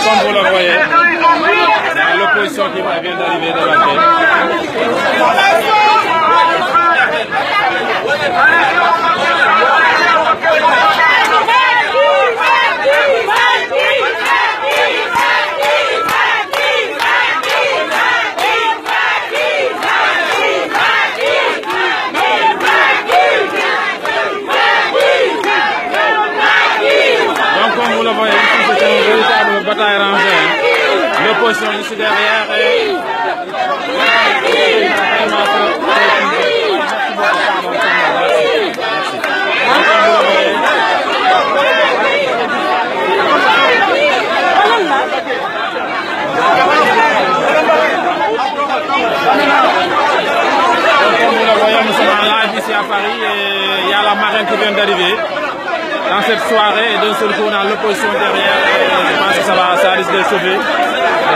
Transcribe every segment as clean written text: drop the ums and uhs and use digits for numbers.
comme vous le voyez, il y a l'opposition qui vient d'arriver de la tête. Vous le voyez, c'est une véritable bataille rangée. L'opposition ici derrière est comme vous le voyez, nous sommes en live ici à Paris et il y a la marraine qui vient d'arriver. Dans cette soirée, et d'un seul coup, on a l'opposition derrière. Je pense que ça risque de sauver.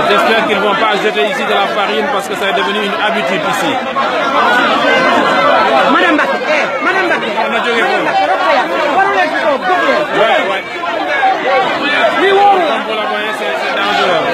J'espère qu'ils ne vont pas jeter ici de la farine parce que ça est devenu une habitude ici. Madame Baké, Madame Baké. On a joué pour. Ouais. Comme vous la voyez, c'est dangereux.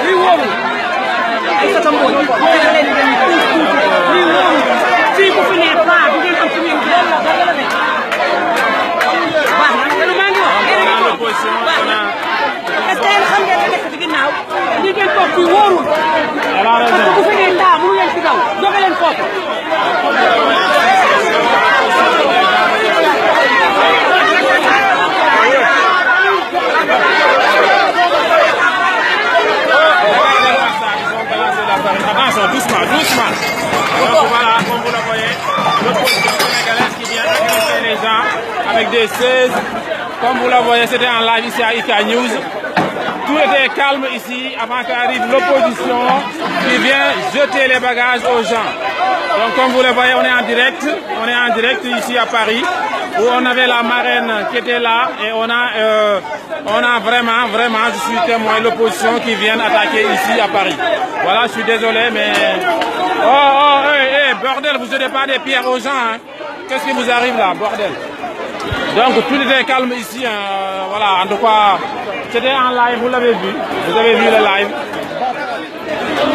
Attention, doucement. Donc voilà, comme vous le voyez, l'opposition sénégalaise qui vient agresser les gens avec des 16. Comme vous le voyez, c'était en live ici à IK News. Tout était calme ici avant qu'arrive l'opposition qui vient jeter les bagages aux gens. Donc comme vous le voyez, on est en direct ici à Paris où on avait la marraine qui était là et on a vraiment, je suis témoin, l'opposition qui vient attaquer ici à Paris. Voilà, je suis désolé, mais... bordel, vous ne jetez pas des pierres aux gens, hein. Qu'est-ce qui vous arrive là, bordel? Donc tout était calme ici, hein. Voilà, en tout cas, c'était en live, vous l'avez vu, vous avez vu le live.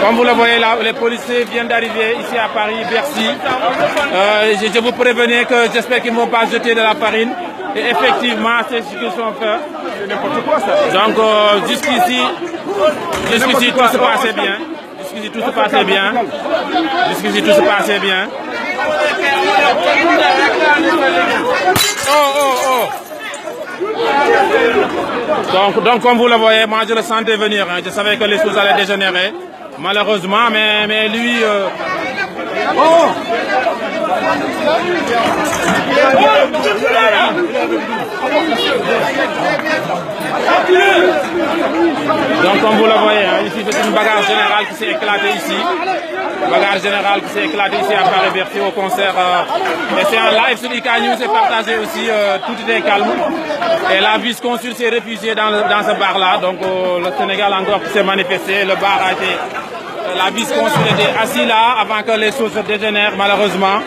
Comme vous le voyez là, les policiers viennent d'arriver ici à Paris, Bercy. Je vous prévenais que j'espère qu'ils ne vont pas jeter de la farine. Et effectivement, c'est ce qu'ils sont fait. C'est n'importe quoi ça. Donc jusqu'ici, tout se passait bien. Jusqu'ici, tout se passait bien. Donc comme vous le voyez, moi je le sentais venir. Hein. Je savais que les choses allaient dégénérer. Malheureusement, mais lui... Donc comme vous le voyez, hein, ici c'est une bagarre générale qui s'est éclatée ici. À Paris-Bercy au concert. Et c'est en live sur IK News, c'est partagé aussi, tout était calme. Et la vice-consul s'est réfugiée dans ce bar-là. Donc le Sénégal encore s'est manifesté, le bar a été... La vice-consul était assis là avant que les choses se dégénèrent malheureusement.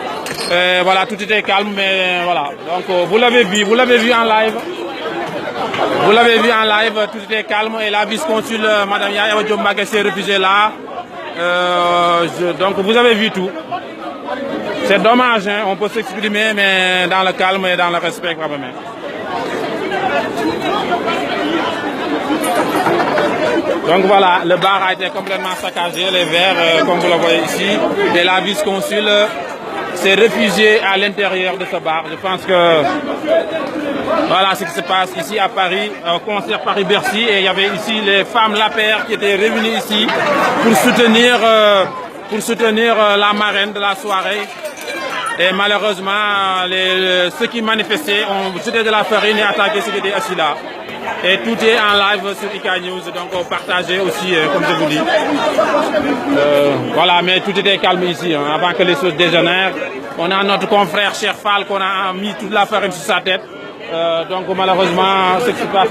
Voilà, tout était calme, mais voilà. Donc vous l'avez vu en live. Tout était calme et la vice-consul, Madame Yaya Diop Mbacké s'est réfugiée là. Donc vous avez vu tout. C'est dommage, hein, on peut s'exprimer, mais dans le calme et dans le respect quand même. Donc voilà, le bar a été complètement saccagé, les verres, comme vous le voyez ici, et la vice-consul s'est réfugiée à l'intérieur de ce bar. Je pense que voilà ce qui se passe ici à Paris, au concert Paris-Bercy, et il y avait ici les femmes l'APR qui étaient réunies ici pour soutenir la marraine de la soirée. Et malheureusement, ceux qui manifestaient ont jeté de la farine et attaqué ceux qui étaient assis là. Et tout est en live sur IK News, donc on partageait aussi, comme je vous dis. Voilà, mais tout était calme ici, hein, avant que les choses dégénèrent. On a notre confrère Cherfal qu'on a mis toute la farine sur sa tête. Donc malheureusement, ce qui se passe,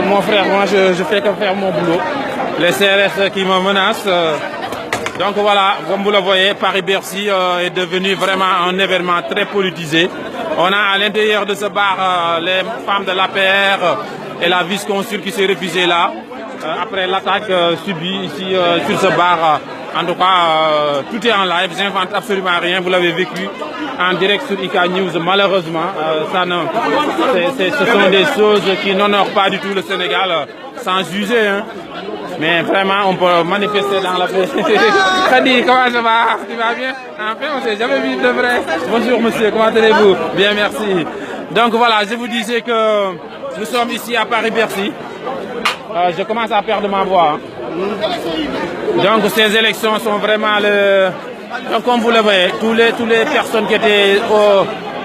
mon frère, moi je fais que faire mon boulot. Les CRS qui me menacent. Donc voilà, comme vous le voyez, Paris-Bercy est devenu vraiment un événement très politisé. On a à l'intérieur de ce bar les femmes de l'APR et la vice-consul qui s'est réfugiée là. après l'attaque subie ici sur ce bar. En tout cas, tout est en live, j'invente absolument rien, vous l'avez vécu en direct sur IK News. Malheureusement, ce sont des choses qui n'honorent pas du tout le Sénégal, sans juger. Hein. Mais vraiment, on peut manifester dans la paix. Khadi, comment ça va? Tu vas bien? En fait, on ne s'est jamais vu de vrai. Bonjour monsieur, comment allez-vous? Bien, merci. Donc voilà, je vous disais que nous sommes ici à Paris-Bercy. Je commence à perdre ma voix. Hein. Donc ces élections sont vraiment donc, comme vous le voyez, tous les personnes qui étaient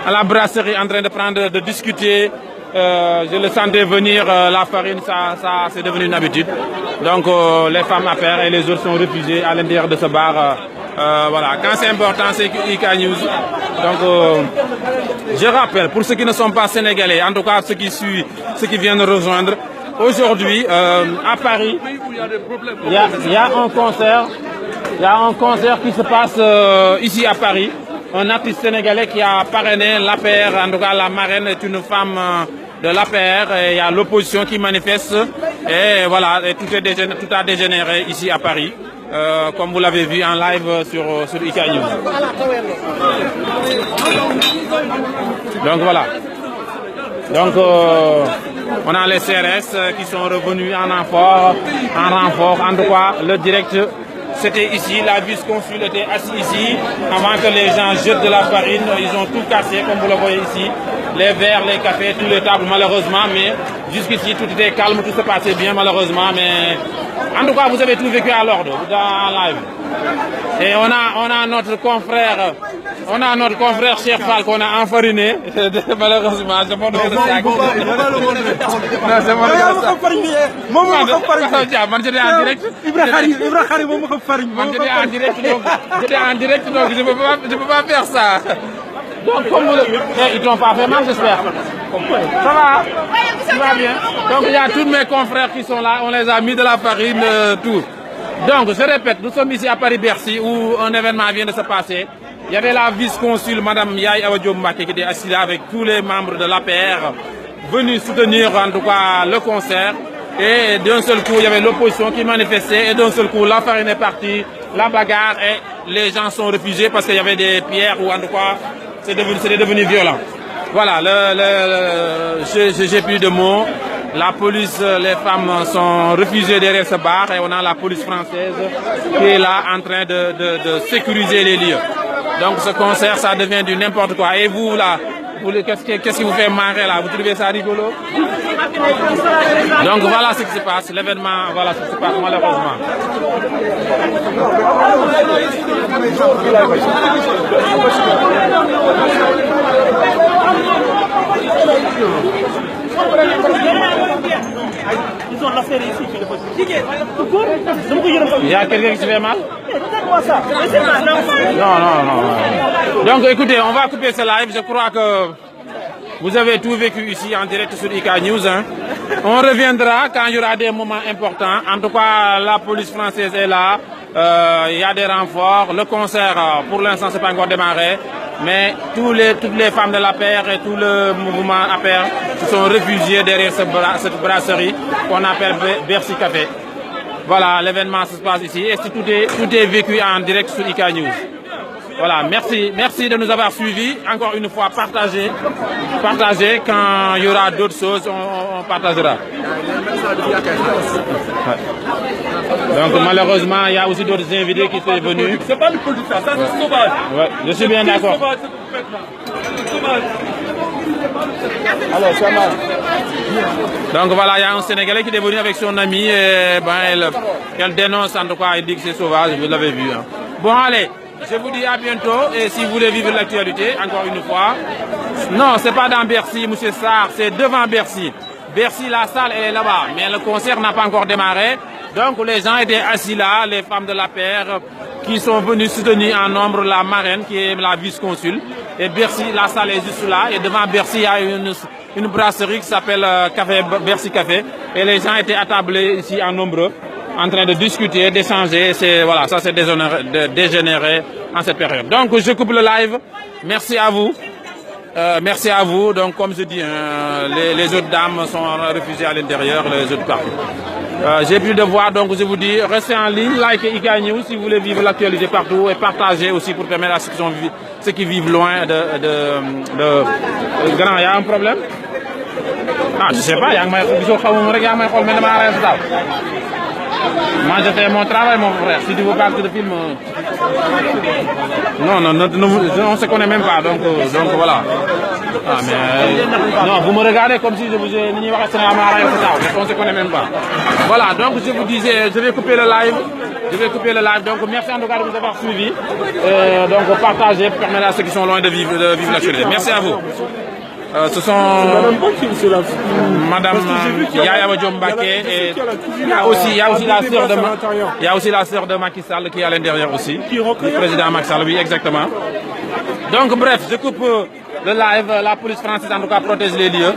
à la brasserie en train de discuter, je le sentais venir, la farine, ça c'est devenu une habitude. Donc les femmes à pair et les autres sont refusées à l'intérieur de ce bar. Voilà, quand c'est important, c'est IK News. Donc je rappelle, pour ceux qui ne sont pas sénégalais, en tout cas ceux qui viennent rejoindre, aujourd'hui, à Paris, il y a un concert. Il y a un concert qui se passe ici à Paris. Un artiste sénégalais qui a parrainé l'APR, en tout cas la marraine est une femme de l'APR. Il y a l'opposition qui manifeste. Et voilà, et tout a dégénéré ici à Paris. Comme vous l'avez vu en live sur IK News. Donc voilà. Donc on a les CRS qui sont revenus en renfort. En tout cas, le direct, c'était ici. La vice-consul était assise ici. Avant que les gens jettent de la farine, ils ont tout cassé, comme vous le voyez ici. Les verres, les cafés, toutes les tables, malheureusement. Mais jusqu'ici, tout était calme, tout se passait bien, malheureusement. Mais en tout cas, vous avez tout vécu à l'ordre, dans live. Et on a notre confrère. On a notre confrère Cheikh Fall qu'on a enfariné. Malheureusement, je montre le sac. Non, c'est mon j'étais en direct. J'étais en direct, donc je ne peux pas faire ça. Donc, comme ils ne t'ont pas fait mal, j'espère. Ça va? Ça va bien. Donc, il y a tous mes confrères qui sont là. On les a mis de la farine, tout. Donc, je répète, nous sommes ici à Paris-Bercy où un événement vient de se passer. Il y avait la vice-consul, Madame Yaye Awa Diop Mbacké, qui était assise là avec tous les membres de l'APR venus soutenir en tout cas le concert. Et d'un seul coup, il y avait l'opposition qui manifestait. Et d'un seul coup, la farine est partie, la bagarre et les gens sont refusés parce qu'il y avait des pierres ou en tout cas, c'était devenu violent. Voilà, j'ai plus de mots. La police, les femmes sont refusées derrière ce bar et on a la police française qui est là en train de sécuriser les lieux. Donc ce concert, ça devient du n'importe quoi. Et vous, là, qu'est-ce qui vous fait marrer là? Vous trouvez ça rigolo? Donc voilà ce qui se passe. L'événement, voilà ce qui se passe malheureusement. Ils ont l'affaire ici. Il y a quelqu'un qui se fait mal? Non. Donc écoutez, on va couper ce live. Je crois que vous avez tout vécu ici en direct sur IK News. Hein. On reviendra quand il y aura des moments importants. En tout cas, la police française est là. Il y a des renforts. Le concert, pour l'instant, c'est pas encore démarré. Mais toutes les femmes de l'APR et tout le mouvement APR se sont réfugiés derrière cette brasserie qu'on appelle Bercy Café. Voilà, l'événement se passe ici et tout est vécu en direct sur IK News. Voilà, merci de nous avoir suivis. Encore une fois, partagez. Quand il y aura d'autres choses, on partagera. Ouais. Donc malheureusement, il y a aussi d'autres invités qui sont venus. C'est pas le politique, ça c'est sauvage. Ouais, je suis bien d'accord. Alors, ça va. Donc voilà, il y a un Sénégalais qui est venu avec son ami et elle dénonce en tout cas, il dit que c'est sauvage, vous l'avez vu. Hein. Bon allez, je vous dis à bientôt et si vous voulez vivre l'actualité, encore une fois. Non, c'est pas dans Bercy, monsieur Sarr, c'est devant Bercy. Bercy, la salle, elle est là-bas, mais le concert n'a pas encore démarré. Donc les gens étaient assis là, les femmes de la paire qui sont venues soutenir en nombre la marraine qui est la vice-consul. Et Bercy, la salle est juste là. Et devant Bercy, il y a une brasserie qui s'appelle Bercy Café. Et les gens étaient attablés ici en nombreux, en train de discuter, d'échanger. Voilà, ça c'est dégénéré en cette période. Donc je coupe le live. Merci à vous. Merci à vous. Donc, comme je dis, les autres dames sont refusées à l'intérieur, les autres partout. J'ai plus de voix, donc je vous dis, restez en ligne, likez IK News si vous voulez vivre l'actualité partout et partagez aussi pour permettre à ceux qui vivent loin de Grand, il y a un problème? Ah, je sais pas, il y a un moi, je fais mon travail, mon frère. Si tu veux pas que je filme... Non, on ne se connaît même pas, donc voilà. Ah, mais... non, vous me regardez comme si je vous ai... On ne se connaît même pas. Voilà, donc je vous disais, je vais couper le live. Donc merci en tout cas de vous avoir suivi. Donc partagez, permettez à ceux qui sont loin de vivre l'actualité. Merci à vous. Ce sont Madame Yaya Wadjombake et il y a aussi la sœur de Macky Sall qui est à l'intérieur aussi. Le président Macky Sall, oui, exactement. Donc bref, je coupe le live. La police française en tout cas protège les lieux.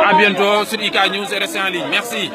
À bientôt sur IK News et restez en ligne. Merci.